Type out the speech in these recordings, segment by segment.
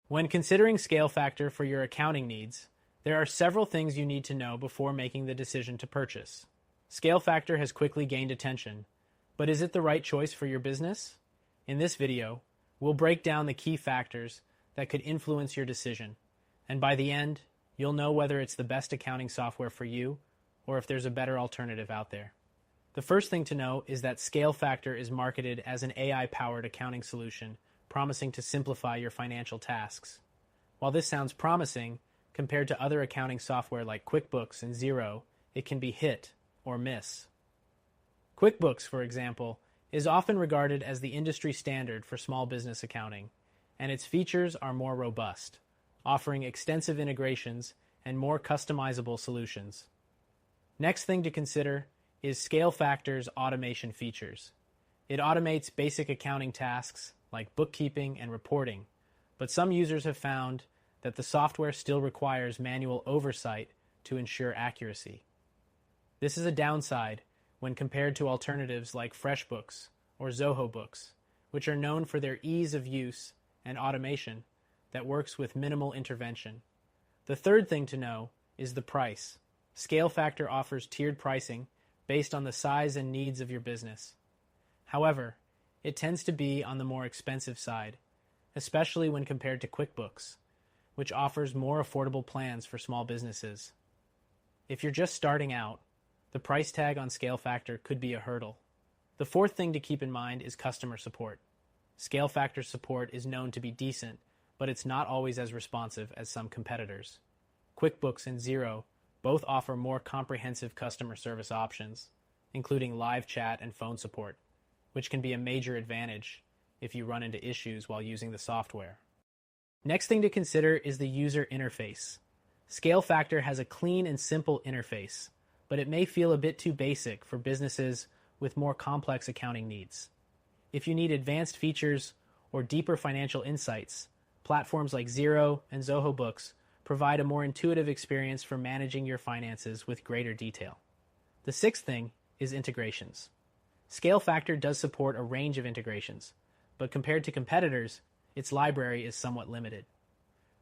When considering ScaleFactor for your accounting needs, there are several things you need to know before making the decision to purchase. ScaleFactor has quickly gained attention, but is it the right choice for your business? In this video, we'll break down the key factors that could influence your decision, and by the end, you'll know whether it's the best accounting software for you or if there's a better alternative out there. The first thing to know is that ScaleFactor is marketed as an AI-powered accounting solution promising to simplify your financial tasks. While this sounds promising, compared to other accounting software like QuickBooks and Xero, it can be hit or miss. QuickBooks, for example, is often regarded as the industry standard for small business accounting, and its features are more robust, offering extensive integrations and more customizable solutions. Next thing to consider is ScaleFactor's automation features. It automates basic accounting tasks like bookkeeping and reporting, but some users have found that the software still requires manual oversight to ensure accuracy. This is a downside when compared to alternatives like FreshBooks or Zoho Books, which are known for their ease of use and automation that works with minimal intervention. The third thing to know is the price. ScaleFactor offers tiered pricing based on the size and needs of your business. However, it tends to be on the more expensive side, especially when compared to QuickBooks, which offers more affordable plans for small businesses. If you're just starting out, the price tag on ScaleFactor could be a hurdle. The fourth thing to keep in mind is customer support. ScaleFactor support is known to be decent, but it's not always as responsive as some competitors. QuickBooks and Xero both offer more comprehensive customer service options, including live chat and phone support, which can be a major advantage if you run into issues while using the software. Next thing to consider is the user interface. ScaleFactor has a clean and simple interface, but it may feel a bit too basic for businesses with more complex accounting needs. If you need advanced features or deeper financial insights, platforms like Xero and Zoho Books provide a more intuitive experience for managing your finances with greater detail. The sixth thing is integrations. ScaleFactor does support a range of integrations, but compared to competitors, its library is somewhat limited.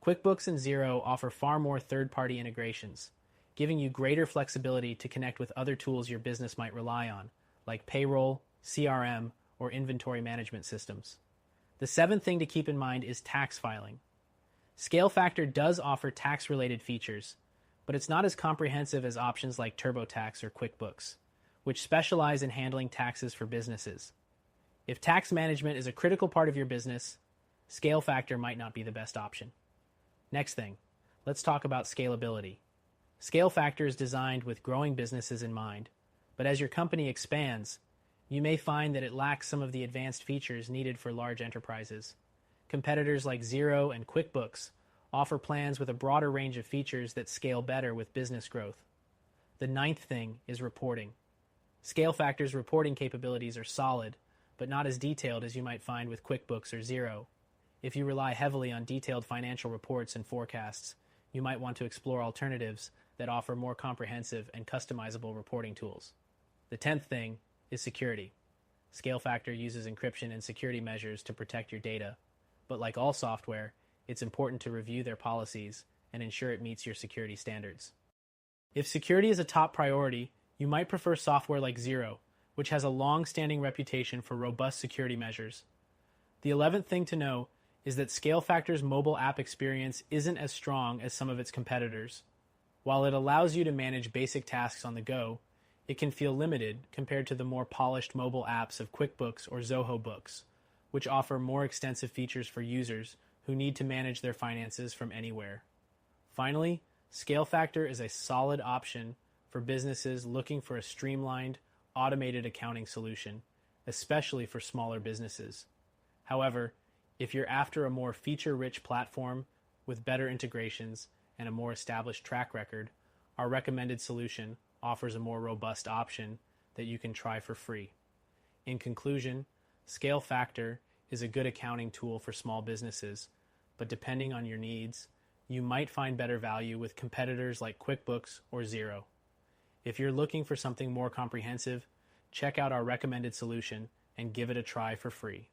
QuickBooks and Xero offer far more third-party integrations, giving you greater flexibility to connect with other tools your business might rely on, like payroll, CRM, or inventory management systems. The seventh thing to keep in mind is tax filing. ScaleFactor does offer tax-related features, but it's not as comprehensive as options like TurboTax or QuickBooks, which specialize in handling taxes for businesses. If tax management is a critical part of your business, ScaleFactor might not be the best option. Next thing, let's talk about scalability. ScaleFactor is designed with growing businesses in mind, but as your company expands, you may find that it lacks some of the advanced features needed for large enterprises. Competitors like Xero and QuickBooks offer plans with a broader range of features that scale better with business growth. The ninth thing is reporting. ScaleFactor's reporting capabilities are solid, but not as detailed as you might find with QuickBooks or Xero. If you rely heavily on detailed financial reports and forecasts, you might want to explore alternatives that offer more comprehensive and customizable reporting tools. The 10th thing is security. ScaleFactor uses encryption and security measures to protect your data, but like all software, it's important to review their policies and ensure it meets your security standards. If security is a top priority, you might prefer software like Xero, which has a long-standing reputation for robust security measures. The 11th thing to know is that ScaleFactor's mobile app experience isn't as strong as some of its competitors. While it allows you to manage basic tasks on the go, it can feel limited compared to the more polished mobile apps of QuickBooks or Zoho Books, which offer more extensive features for users who need to manage their finances from anywhere. Finally, ScaleFactor is a solid option for businesses looking for a streamlined, automated accounting solution, especially for smaller businesses. However, if you're after a more feature-rich platform with better integrations and a more established track record, our recommended solution offers a more robust option that you can try for free. In conclusion, ScaleFactor is a good accounting tool for small businesses, but depending on your needs, you might find better value with competitors like QuickBooks or Xero. If you're looking for something more comprehensive, check out our recommended solution and give it a try for free.